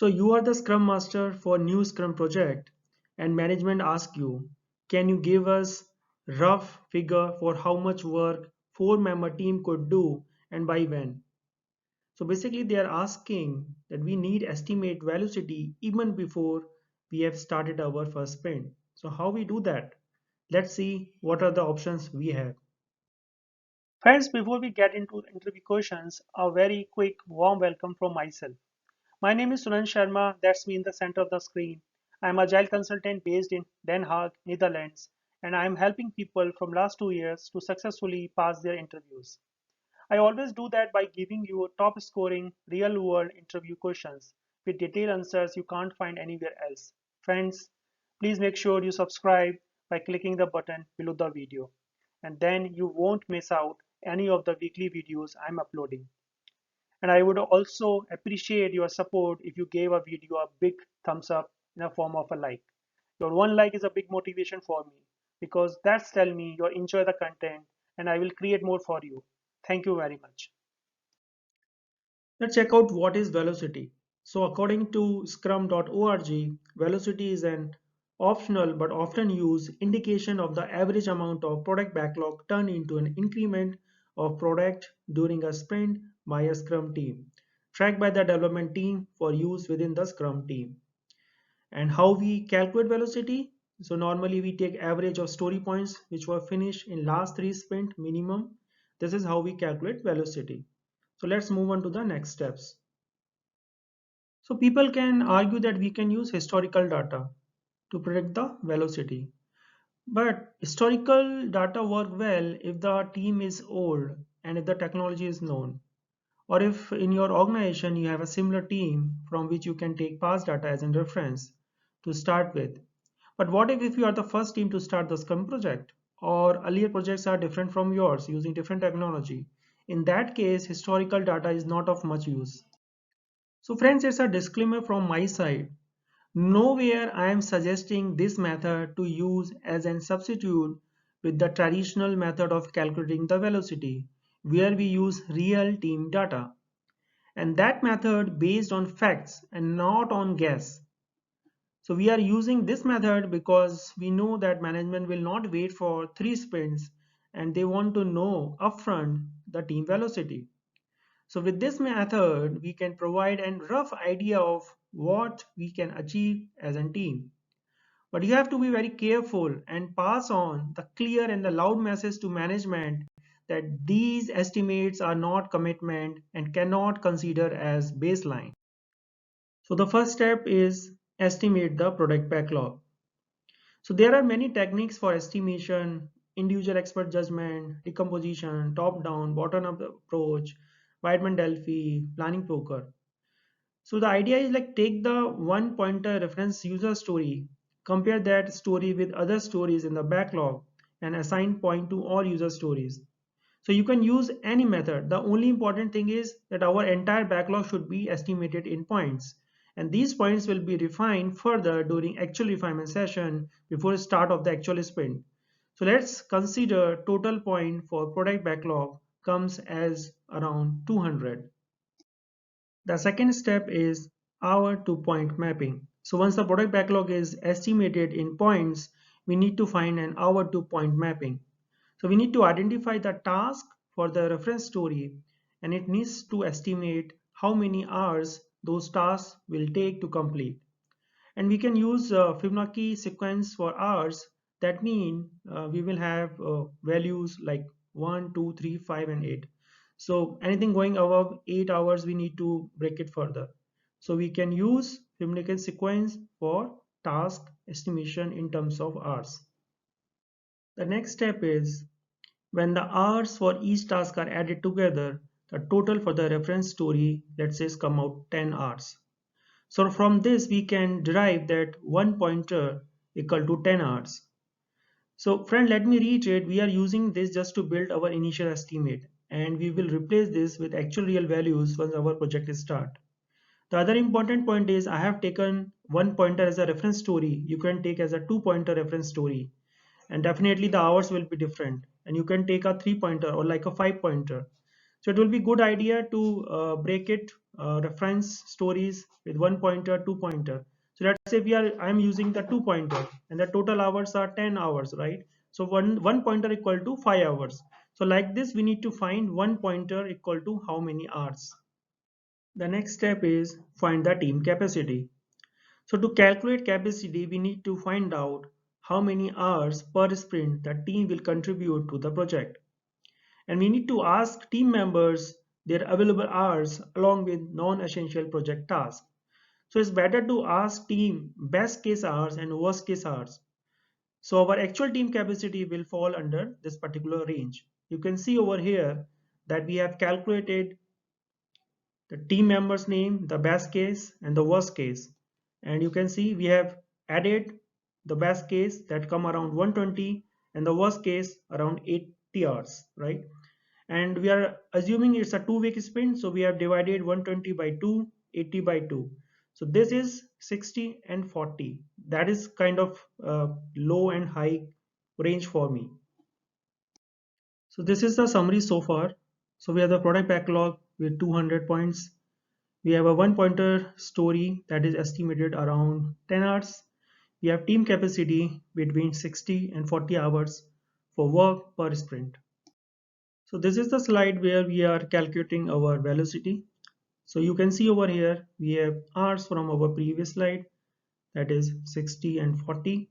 So you are the Scrum Master for new Scrum project and management asks you, can you give us rough figure for how much work four-member team could do and by when? So basically they are asking that we need estimate velocity even before we have started our first sprint. So how we do that? Let's see what are the options we have. Friends, before we get into the interview questions, a very quick warm welcome from myself. My name is Sunandsharrma, that's me in the center of the screen. I'm a Agile consultant based in Den Haag, Netherlands, and I'm helping people from last 2 years to successfully pass their interviews. I always do that by giving you top scoring, real world interview questions with detailed answers you can't find anywhere else. Friends, please make sure you subscribe by clicking the button below the video, and then you won't miss out any of the weekly videos I'm uploading. And I would also appreciate your support if you gave a video a big thumbs up in a form of a like. Your one like is a big motivation for me because that's tell me you enjoy the content and I will create more for you. Thank you very much. Let's check out what is velocity. So according to scrum.org, velocity is an optional but often used indication of the average amount of product backlog turned into an increment of product during a sprint by a Scrum team, tracked by the development team for use within the Scrum team. And how we calculate velocity? So normally we take average of story points which were finished in last three sprint minimum. This is how we calculate velocity. So let's move on to the next steps. So people can argue that we can use historical data to predict the velocity. But historical data work well if the team is old and if the technology is known. Or if in your organization you have a similar team from which you can take past data as a reference to start with. But what if you are the first team to start the Scrum project or earlier projects are different from yours using different technology? In that case, historical data is not of much use. So friends, it's a disclaimer from my side. Nowhere I am suggesting this method to use as a substitute with the traditional method of calculating the velocity, where we use real team data. And that method based on facts and not on guess. So we are using this method because we know that management will not wait for three sprints and they want to know upfront the team velocity. So with this method, we can provide a rough idea of what we can achieve as a team. But you have to be very careful and pass on the clear and the loud message to management that these estimates are not commitment and cannot consider as baseline. So the first step is estimate the product backlog. So there are many techniques for estimation: individual expert judgment, decomposition, top-down, bottom-up approach, Weidman Delphi, planning poker. So the idea is like take the one pointer reference user story, compare that story with other stories in the backlog and assign point to all user stories. So you can use any method. The only important thing is that our entire backlog should be estimated in points. And these points will be refined further during actual refinement session before start of the actual sprint. So let's consider total point for product backlog comes as around 200. The second step is hour to point mapping. So once the product backlog is estimated in points, we need to find an hour to point mapping. So we need to identify the task for the reference story and it needs to estimate how many hours those tasks will take to complete. And we can use Fibonacci sequence for hours. That means we will have values like 1, 2, 3, 5, and 8. So anything going above 8 hours, we need to break it further. So we can use Fibonacci sequence for task estimation in terms of hours. The next step is when the hours for each task are added together, the total for the reference story, let's say, come out 10 hours. So from this, we can derive that one pointer equal to 10 hours. So friend, let me reiterate, we are using this just to build our initial estimate and we will replace this with actual real values once our project is start. The other important point is I have taken one pointer as a reference story. You can take as a two pointer reference story and definitely the hours will be different, and you can take a three pointer or like a five pointer. So it will be good idea to break it, reference stories with one pointer, two pointer. So let's say I'm using the two pointer and the total hours are 10 hours, right? So one pointer equal to 5 hours. So like this, we need to find one pointer equal to how many hours. The next step is find the team capacity. So to calculate capacity, we need to find out how many hours per sprint the team will contribute to the project. And we need to ask team members their available hours along with non-essential project tasks. So it's better to ask team best case hours and worst case hours. So our actual team capacity will fall under this particular range. You can see over here that we have calculated the team member's name, the best case and the worst case. And you can see we have added the best case that come around 120 and the worst case around 80 hours, right? And we are assuming it's a 2 week sprint, so we have divided 120 by 2, 80 by 2. So this is 60 and 40. That is kind of low and high range for me. So this is the summary so far. So we have the product backlog with 200 points. We have a one pointer story that is estimated around 10 hours. We have team capacity between 60 and 40 hours for work per sprint. So this is the slide where we are calculating our velocity. So you can see over here we have hours from our previous slide, that is 60 and 40,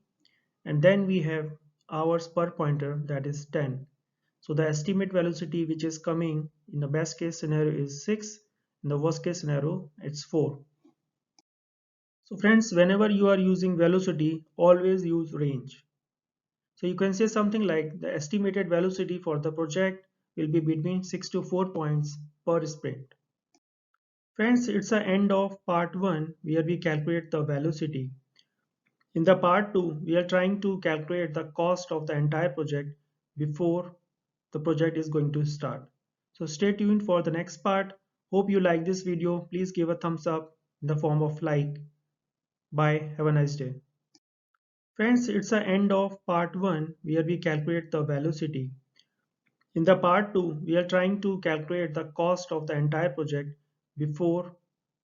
and then we have hours per pointer, that is 10. So the estimate velocity which is coming in the best case scenario is 6, in the worst case scenario it's 4. So friends, whenever you are using velocity, always use range. So you can say something like the estimated velocity for the project will be between 6 to 4 points per sprint. Friends, it's the end of part 1 where we calculate the velocity. In the part 2, we are trying to calculate the cost of the entire project before the project is going to start. So stay tuned for the next part. Hope you like this video. Please give a thumbs up in the form of like. Bye. Have a nice day. Friends, it's the end of part 1 where we calculate the velocity. In the part 2, we are trying to calculate the cost of the entire project before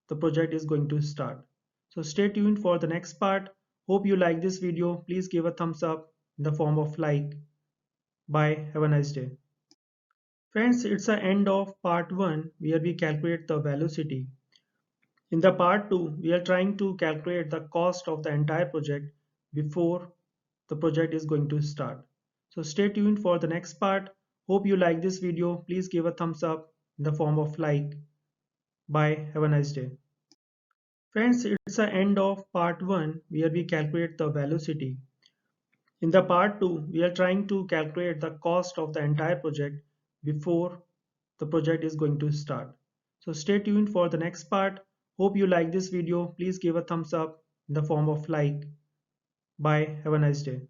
the project is going to start. So stay tuned for the next part. Hope you like this video. Please give a thumbs up in the form of like. Bye. Have a nice day. Friends, it's the end of part 1 where we calculate the velocity. In the part 2, we are trying to calculate the cost of the entire project before the project is going to start. So stay tuned for the next part. Hope you like this video. Please give a thumbs up in the form of like. Bye. Have a nice day. Friends, it's the end of part 1 where we calculate the velocity. In the part 2, we are trying to calculate the cost of the entire project before the project is going to start. So stay tuned for the next part. Hope you like this video. Please give a thumbs up in the form of like. Bye. Have a nice day.